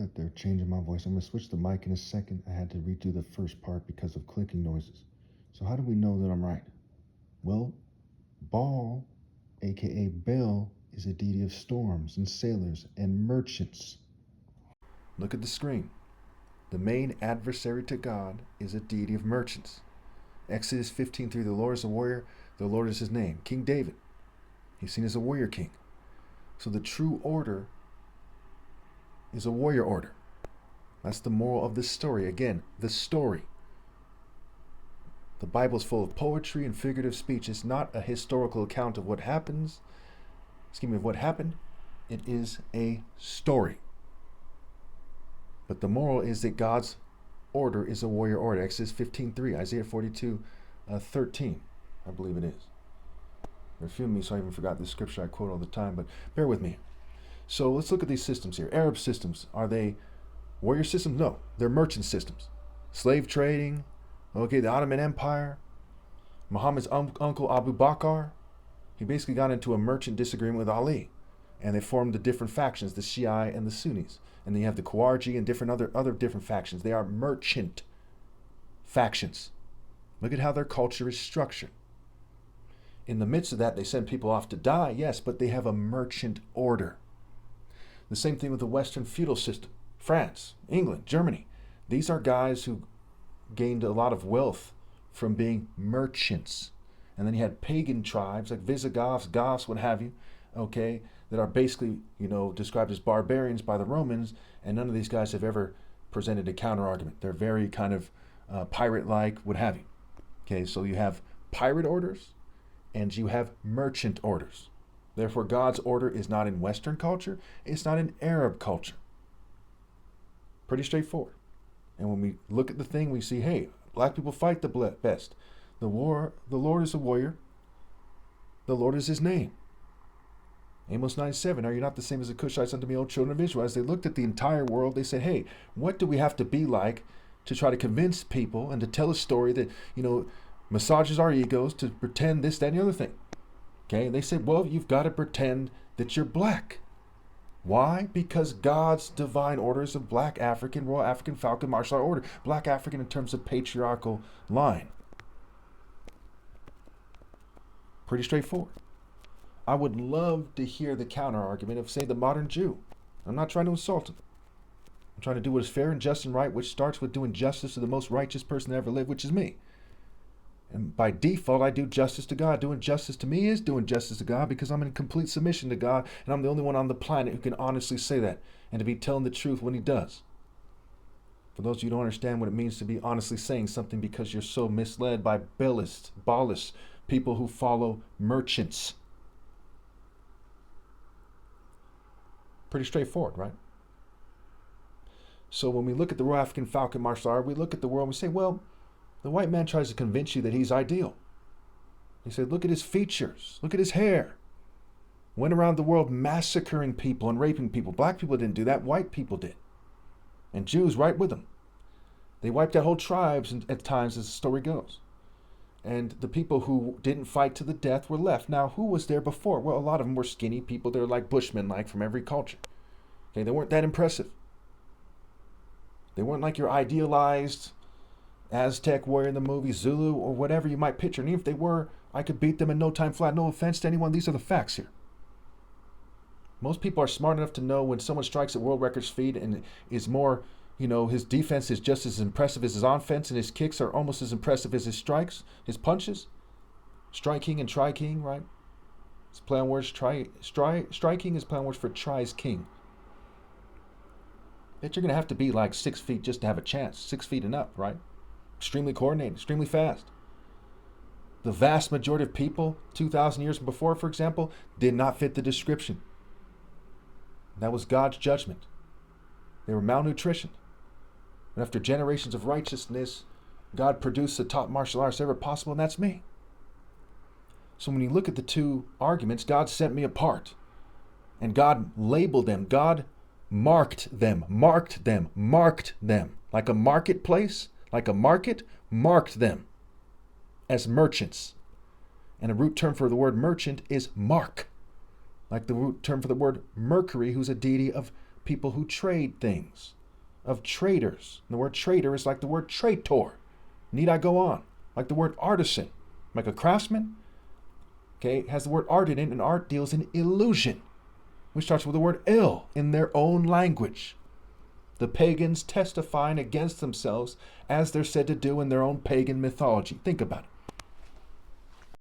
that they're changing my voice. I'm going to switch the mic in a second. I had to redo the first part because of clicking noises. So how do we know that I'm right? Well, Baal, aka Bel, is a deity of storms and sailors and merchants. Look at the screen. The main adversary to God is a deity of merchants. Exodus 15:3, the Lord is a warrior, the Lord is his name. King David, he's seen as a warrior king. So the true order is a warrior order. That's the moral of this story. Again, the story. The Bible is full of poetry and figurative speech. It's not a historical account of what happens. Of what happened. It is a story. But the moral is that God's order is a warrior order. Exodus 15:3, Isaiah 42:13, I believe it is. Forgive me, so I even forgot this scripture I quote all the time, but bear with me. So let's look at these systems here. Arab systems, are they warrior systems? No, they're merchant systems. Slave trading, okay, the Ottoman Empire, Muhammad's uncle Abu Bakr, he basically got into a merchant disagreement with Ali, and they formed the different factions, the Shia and the Sunnis. And then you have the Khawarij and different other different factions. They are merchant factions. Look at how their culture is structured. In the midst of that, they send people off to die, yes, but they have a merchant order. The same thing with the Western feudal system. France, England, Germany. These are guys who gained a lot of wealth from being merchants. And then you had pagan tribes like Visigoths, Goths, what have you, okay, that are basically, described as barbarians by the Romans, and none of these guys have ever presented a counter argument. They're very kind of pirate-like, what have you. Okay, so you have pirate orders and you have merchant orders. Therefore, God's order is not in Western culture, it's not in Arab culture. Pretty straightforward. And when we look at the thing, we see, hey, black people fight the best. The Lord is a warrior. The Lord is his name. Amos 9:7, are you not the same as the Cushites unto me, O children of Israel? As they looked at the entire world, they said, hey, what do we have to be like to try to convince people and to tell a story that, massages our egos to pretend this, that, and the other thing? Okay, and they said, well, you've got to pretend that you're black. Why? Because God's divine orders of Black African, Royal African Falcon Martial Art Order. Black African in terms of patriarchal line. Pretty straightforward. I would love to hear the counter argument of, say, the modern Jew. I'm not trying to insult him. I'm trying to do what is fair and just and right, which starts with doing justice to the most righteous person that ever lived, which is me. And by default, I do justice to God. Doing justice to me is doing justice to God because I'm in complete submission to God, and I'm the only one on the planet who can honestly say that and to be telling the truth when he does. For those of you who don't understand what it means to be honestly saying something because you're so misled by Baalists, people who follow merchants. Pretty straightforward, right? So when we look at the Royal African Falcon Martial Art, we look at the world and we say, well, the white man tries to convince you that he's ideal. He said, look at his features, look at his hair. Went around the world massacring people and raping people. Black people didn't do that, white people did. And Jews right with them. They wiped out whole tribes at times, as the story goes. And the people who didn't fight to the death were left. Now, who was there before? Well, a lot of them were skinny people. They were like Bushmen, like from every culture. Okay, they weren't that impressive. They weren't like your idealized Aztec warrior in the movie, Zulu, or whatever you might picture. And even if they were, I could beat them in no time flat. No offense to anyone. These are the facts here. Most people are smart enough to know when someone strikes at world record speed and is more, his defense is just as impressive as his offense, and his kicks are almost as impressive as his strikes, his punches. Striking and tri-king, right? It's play on words. Striking is play on words for tries king. That you're going to have to be like 6 feet just to have a chance. 6 feet and up, right? Extremely coordinated, extremely fast. The vast majority of people 2,000 years before, for example, did not fit the description. That was God's judgment. They were malnutritioned. And after generations of righteousness, God produced the top martial arts ever possible, and that's me. So when you look at the two arguments, God set me apart. And God labeled them. God marked them. Like a marketplace, like a market, marked them as merchants. And a root term for the word merchant is mark. Like the root term for the word Mercury, who's a deity of people who trade things, of traders. And the word trader is like the word traitor. Need I go on? Like the word artisan, like a craftsman. Okay, it has the word art in it, and art deals in illusion, which starts with the word ill in their own language. The pagans testifying against themselves as they're said to do in their own pagan mythology. Think about it.